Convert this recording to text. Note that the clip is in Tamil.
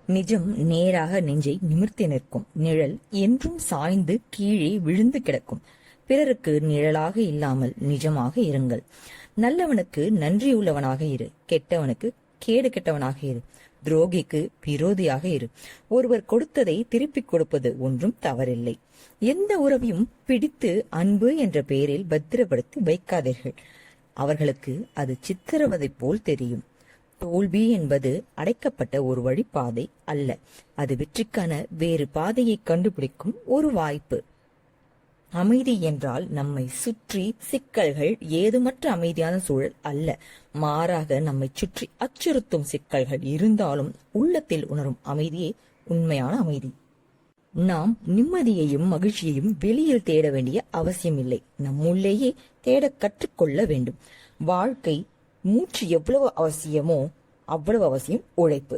நிஜம் நேராக நெஞ்சை நிமிர்த்தி நிற்கும். நிழல் என்றும் சாய்ந்து கீழே விழுந்து கிடக்கும். பிறருக்கு நிழலாக இல்லாமல் நிஜமாக இருங்கள். நல்லவனுக்கு நன்றியுள்ளவனாக இரு, கெட்டவனுக்கு கேடு கெட்டவனாக இரு, துரோகிக்கு விரோதியாக இரு. ஒருவர் கொடுத்ததை திருப்பிக் கொடுப்பது ஒன்றும் தவறில்லை. எந்த உறவையும் பிடித்து அன்பு என்ற பெயரில் பத்திரப்படுத்தி வைக்காதீர்கள். அவர்களுக்கு அது சித்திரவதை போல் தெரியும். தோல்வி என்பது அடைக்கப்பட்ட ஒரு வழிப்பாதை அல்ல, அது வெற்றிக்கான வேறு பாதையை கண்டுபிடிக்கும் ஒரு வாய்ப்பு. அமைதி என்றால் நம்மை சுற்றி சிக்கல்கள் ஏதுமற்ற அமைதியான சூழல் அல்ல, மாறாக நம்மை சுற்றி அச்சுறுத்தும் சிக்கல்கள் இருந்தாலும் உள்ளத்தில் உணரும் அமைதியே உண்மையான அமைதி. நாம் நிம்மதியையும் மகிழ்ச்சியையும் வெளியில் தேட வேண்டிய அவசியமில்லை, நம்முள்ளேயே தேட கற்றுக்கொள்ள வேண்டும். வாழ்க்கை மூச்சு எவ்வளவு அவசியமோ அவ்வளவு அவசியம் உழைப்பு.